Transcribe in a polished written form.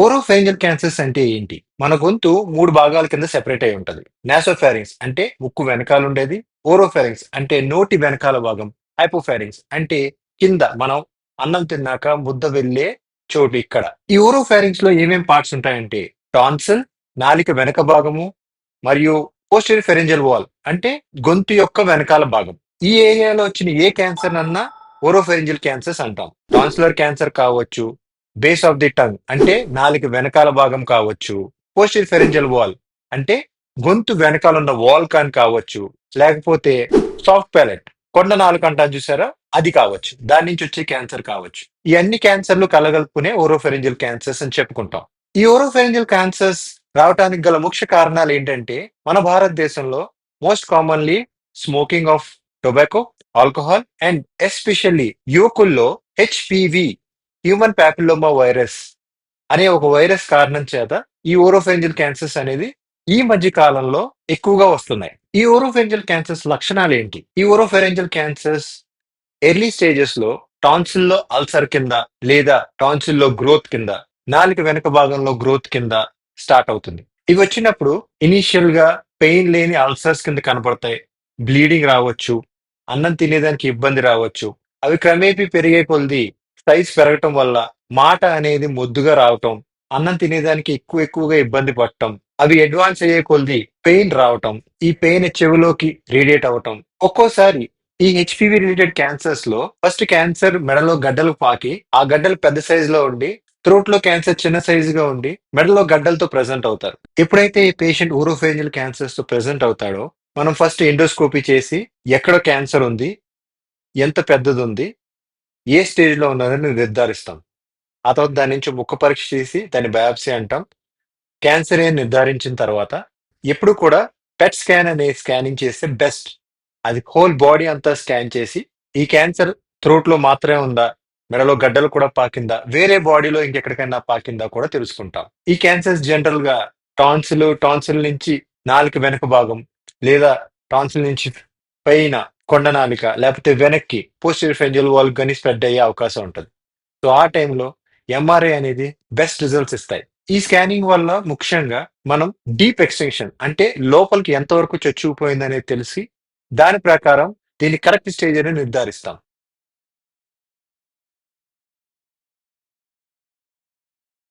ఓరోఫేరింజియల్ cancers అంటే ఏంటి? మన గొంతు 3 భాగాల కింద సెపరేట్ అయి ఉంటది. నాసోఫారింక్స్ అంటే ముక్కు వెనకాల ఉండేది. ఓరోఫారింక్స్ అంటే నోటి వెనకాల భాగం. హైపోఫారింక్స్ అంటే కింద మనం అన్నం తిన్నాక ముద్ద వెళ్ళే చోటు ఇక్కడ. ఈ ఓరోఫారింక్స్ లో ఏమేం పార్ట్స్ ఉంటాయంటే టాన్సిల్, నాలిక వెనక భాగము మరియు పోస్టీరియర్ ఫెరింజియల్ వాల్ అంటే గొంతు యొక్క వెనకాల భాగం. ఈ ఏరియాలో వచ్చిన ఏ క్యాన్సర్ అన్నా ఓరోఫెరింజియల్ క్యాన్సర్స్ అంటాం. టాన్సిలర్ క్యాన్సర్ కావచ్చు, బేస్ ఆఫ్ ది టంగ్ అంటే నాలుక వెనకాల భాగం కావచ్చు, పోస్టీరియర్ ఫెరింజియల్ వాల్ అంటే గొంతు వెనకాల ఉన్న వాల్ కాన్ కావచ్చు, లేకపోతే సాఫ్ట్ ప్యాలెట్ కొండ నాలుక అంటాం చూసారా అది కావచ్చు, దాని నుంచి వచ్చే క్యాన్సర్ కావచ్చు. ఈ అన్ని క్యాన్సర్లు కలగలుపునే ఓరోఫెరింజియల్ క్యాన్సర్స్ అని చెప్పుకుంటాం. ఈ ఓరోఫెరింజియల్ క్యాన్సర్స్ రావటానికి గల ముఖ్య కారణాలు ఏంటంటే మన భారతదేశంలో most commonly smoking of tobacco, alcohol and especially యువకుల్లో హెచ్పివి హ్యూమన్ ప్యాపిలోమా వైరస్ అనే ఒక వైరస్ కారణం చేత ఈ ఓరోఫెరింజియల్ క్యాన్సర్స్ అనేది ఈ మధ్య కాలంలో ఎక్కువగా వస్తున్నాయి. ఈ ఓరోఫెరింజియల్ క్యాన్సర్స్ లక్షణాలు ఏంటి? ఈ ఓరోఫెరింజియల్ క్యాన్సర్స్ ఎర్లీ స్టేజెస్ లో టాన్సిల్ లో అల్సర్ కింద లేదా టాన్సిల్ లో గ్రోత్ కింద, నాలుక వెనుక భాగంలో గ్రోత్ కింద స్టార్ట్ అవుతుంది. ఇవి వచ్చినప్పుడు ఇనీషియల్ గా పెయిన్ లేని అల్సర్స్ కింద కనపడతాయి. బ్లీడింగ్ రావచ్చు, అన్నం తినేదానికి ఇబ్బంది రావచ్చు. అవి క్రమేపీ పెరిగే కొలది సైజ్ పెరగటం వల్ల మాట అనేది మొద్దుగా రావటం, అన్నం తినేదానికి ఎక్కువగా ఇబ్బంది పడటం, అవి అడ్వాన్స్ అయ్యే కొలది పెయిన్ రావటం, ఈ పెయిన్ చెవిలోకి రేడియేట్ అవటం. ఒక్కోసారి ఈ హెచ్పివి రిలేటెడ్ క్యాన్సర్స్ లో ఫస్ట్ క్యాన్సర్ మెడలో గడ్డలు పాకి ఆ గడ్డలు పెద్ద సైజ్ లో ఉండి, థ్రోట్ లో క్యాన్సర్ చిన్న సైజుగా ఉండి మెడలో గడ్డలతో ప్రెజెంట్ అవుతారు. ఎప్పుడైతే ఈ పేషెంట్ ఊరోఫేంజియల్ క్యాన్సర్స్ తో ప్రెజెంట్ అవుతాడో మనం ఫస్ట్ ఎండోస్కోపీ చేసి ఎక్కడ క్యాన్సర్ ఉంది, ఎంత పెద్దది ఉంది, ఏ స్టేజ్ లో ఉన్నదని నిర్ధారిస్తాం. ఆ తర్వాత దాని నుంచి ముక్క పరీక్ష చేసి దాన్ని బయాప్సీ అంటాం. క్యాన్సర్ అని నిర్ధారించిన తర్వాత ఎప్పుడు కూడా పెట్ స్కాన్ అనే స్కానింగ్ చేస్తే బెస్ట్. అది హోల్ బాడీ అంతా స్కాన్ చేసి ఈ క్యాన్సర్ థ్రోట్ లో మాత్రమే ఉందా, మెడలో గడ్డలు కూడా పాకిందా, వేరే బాడీలో ఇంకెక్కడికైనా పాకిందా కూడా తెలుసుకుంటాం. ఈ క్యాన్సర్స్ జనరల్ గా టాన్సిల్ నుంచి నాలుక వెనక భాగం లేదా టాన్సిల్ నుంచి పైన కొండ నాలిక లేకపోతే వెనక్కి పోస్టీరియర్ ఫెరింజియల్ వాల్ కానీ స్ప్రెడ్ అయ్యే అవకాశం ఉంటుంది. సో ఆ టైంలో ఎంఆర్ఐ అనేది బెస్ట్ రిజల్ట్స్ ఇస్తాయి. ఈ స్కానింగ్ వల్ల ముఖ్యంగా మనం డీప్ ఎక్స్టెన్షన్ అంటే లోపలికి ఎంతవరకు చొచ్చుకుపోయింది అనేది తెలిసి దాని ప్రకారం దీన్ని కరెక్ట్ స్టేజ్ అని నిర్ధారిస్తాం.